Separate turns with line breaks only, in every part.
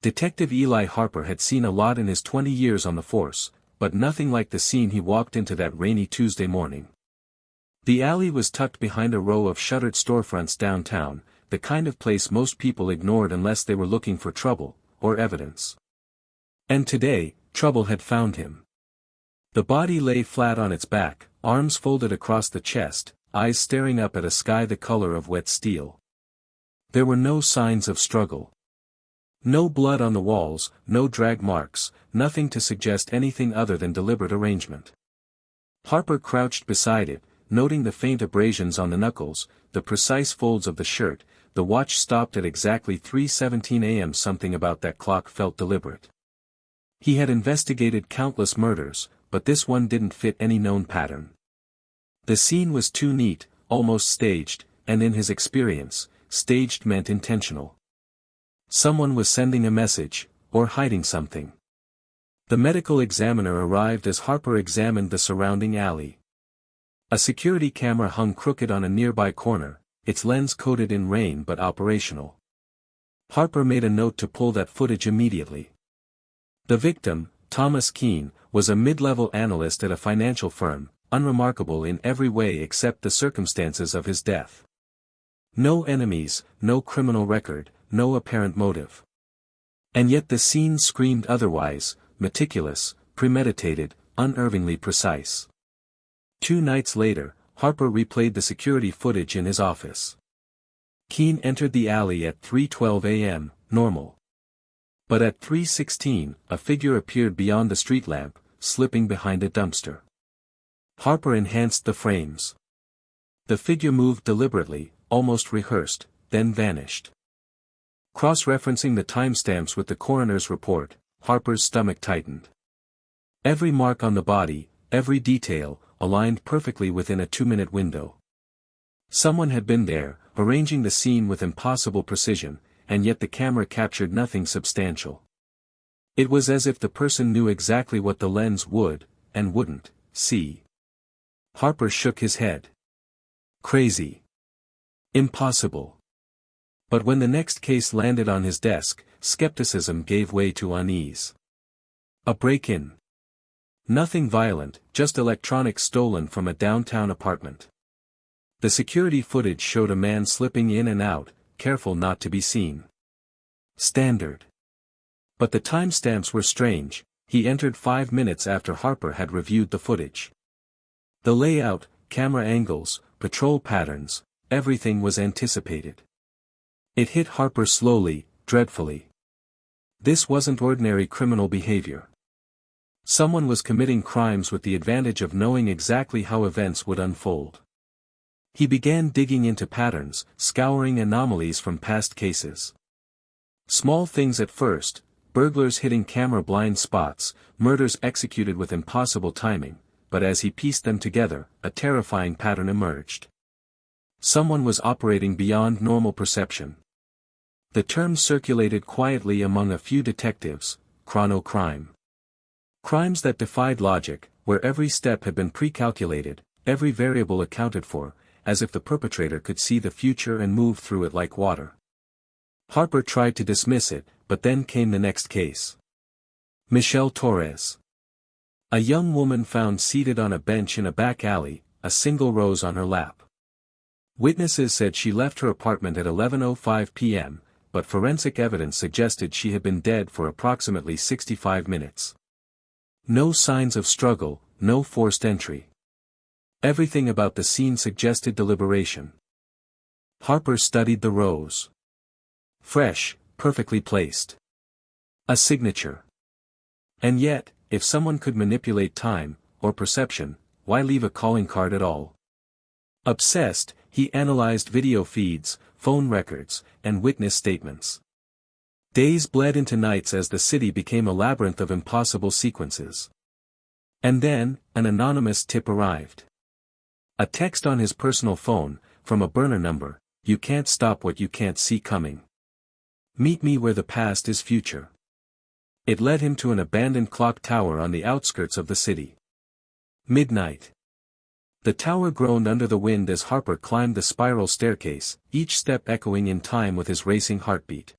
Detective Eli Harper had seen a lot in his 20 years on the force, but nothing like the scene he walked into that rainy Tuesday morning. The alley was tucked behind a row of shuttered storefronts downtown, the kind of place most people ignored unless they were looking for trouble, or evidence. And today, trouble had found him. The body lay flat on its back, arms folded across the chest, eyes staring up at a sky the color of wet steel. There were no signs of struggle. No blood on the walls, no drag marks, nothing to suggest anything other than deliberate arrangement. Harper crouched beside it, noting the faint abrasions on the knuckles, the precise folds of the shirt. The watch stopped at exactly 3:17 a.m. Something about that clock felt deliberate. He had investigated countless murders, but this one didn't fit any known pattern. The scene was too neat, almost staged, and in his experience, staged meant intentional. Someone was sending a message, or hiding something. The medical examiner arrived as Harper examined the surrounding alley. A security camera hung crooked on a nearby corner, its lens coated in rain but operational. Harper made a note to pull that footage immediately. The victim, Thomas Keene, was a mid-level analyst at a financial firm, unremarkable in every way except the circumstances of his death. No enemies, no criminal record, no apparent motive. And yet the scene screamed otherwise, meticulous, premeditated, unerringly precise. 2 nights later, Harper replayed the security footage in his office. Keene entered the alley at 3:12 a.m., normal. But at 3:16, a figure appeared beyond the street lamp, slipping behind a dumpster. Harper enhanced the frames. The figure moved deliberately, almost rehearsed, then vanished. Cross-referencing the timestamps with the coroner's report, Harper's stomach tightened. Every mark on the body, every detail, aligned perfectly within a 2-minute window. Someone had been there, arranging the scene with impossible precision, and yet the camera captured nothing substantial. It was as if the person knew exactly what the lens would, and wouldn't, see. Harper shook his head. Crazy. Impossible. But when the next case landed on his desk, skepticism gave way to unease. A break-in. Nothing violent, just electronics stolen from a downtown apartment. The security footage showed a man slipping in and out, careful not to be seen. Standard. But the timestamps were strange. He entered 5 minutes after Harper had reviewed the footage. The layout, camera angles, patrol patterns, everything was anticipated. It hit Harper slowly, dreadfully. This wasn't ordinary criminal behavior. Someone was committing crimes with the advantage of knowing exactly how events would unfold. He began digging into patterns, scouring anomalies from past cases. Small things at first, burglars hitting camera blind spots, murders executed with impossible timing, but as he pieced them together, a terrifying pattern emerged. Someone was operating beyond normal perception. The term circulated quietly among a few detectives, chrono crime. Crimes that defied logic, where every step had been pre-calculated, every variable accounted for, as if the perpetrator could see the future and move through it like water. Harper tried to dismiss it, but then came the next case. Michelle Torres. A young woman found seated on a bench in a back alley, a single rose on her lap. Witnesses said she left her apartment at 11:05 p.m., but forensic evidence suggested she had been dead for approximately 65 minutes. No signs of struggle, no forced entry. Everything about the scene suggested deliberation. Harper studied the rose. Fresh, perfectly placed. A signature. And yet, if someone could manipulate time, or perception, why leave a calling card at all? Obsessed, he analyzed video feeds, phone records, and witness statements. Days bled into nights as the city became a labyrinth of impossible sequences. And then, an anonymous tip arrived. A text on his personal phone, from a burner number: "You can't stop what you can't see coming. Meet me where the past is future." It led him to an abandoned clock tower on the outskirts of the city. Midnight. The tower groaned under the wind as Harper climbed the spiral staircase, each step echoing in time with his racing heartbeat.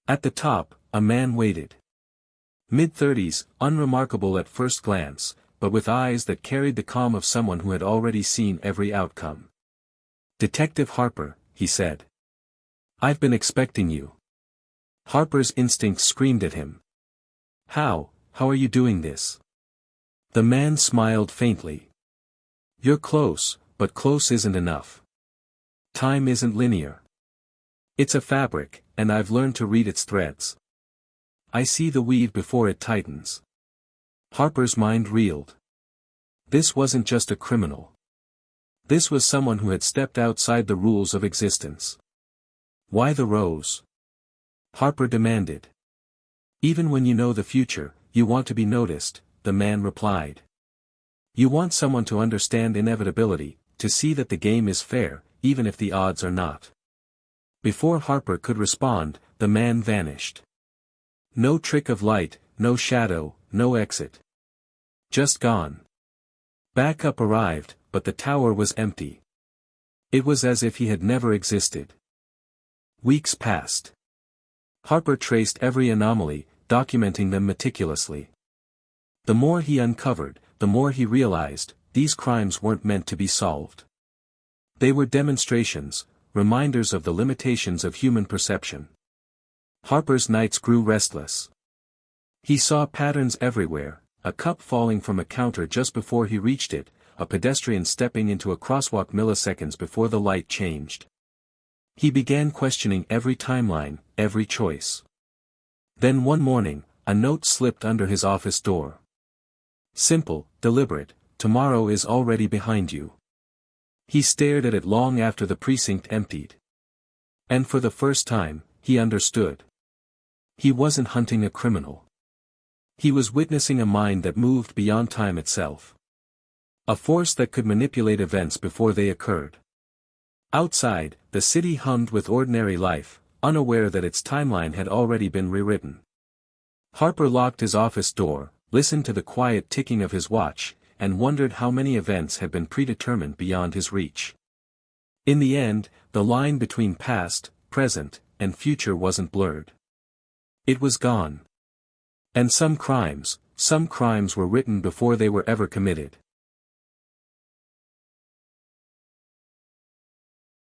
At the top, A man waited. Mid-30s, unremarkable at first glance, but with eyes that carried the calm of someone who had already seen every outcome. "Detective Harper," he said. "I've been expecting you." Harper's instincts screamed at him. How are you doing this?" The man smiled faintly. "You're close, but close isn't enough. Time isn't linear. It's a fabric, and I've learned to read its threads. I see the weave before it tightens." Harper's mind reeled. This wasn't just a criminal. This was someone who had stepped outside the rules of existence. "Why the rose?" Harper demanded. "Even when you know the future, you want to be noticed," the man replied. "You want someone to understand inevitability, to see that the game is fair, even if the odds are not." Before Harper could respond, the man vanished. No trick of light, no shadow, no exit. Just gone. Backup arrived, but the tower was empty. It was as if he had never existed. Weeks passed. Harper traced every anomaly, documenting them meticulously. The more he uncovered, the more he realized, these crimes weren't meant to be solved. They were demonstrations, reminders of the limitations of human perception. Harper's nights grew restless. He saw patterns everywhere, a cup falling from a counter just before he reached it, a pedestrian stepping into a crosswalk milliseconds before the light changed. He began questioning every timeline, every choice. Then one morning, a note slipped under his office door. Simple, deliberate, "Tomorrow is already behind you." He stared at it long after the precinct emptied. And for the first time, he understood. He wasn't hunting a criminal. He was witnessing a mind that moved beyond time itself. A force that could manipulate events before they occurred. Outside, the city hummed with ordinary life, unaware that its timeline had already been rewritten. Harper locked his office door, listened to the quiet ticking of his watch, and wondered how many events had been predetermined beyond his reach. In the end, the line between past, present, and future wasn't blurred. It was gone. And some crimes were written before they were ever committed.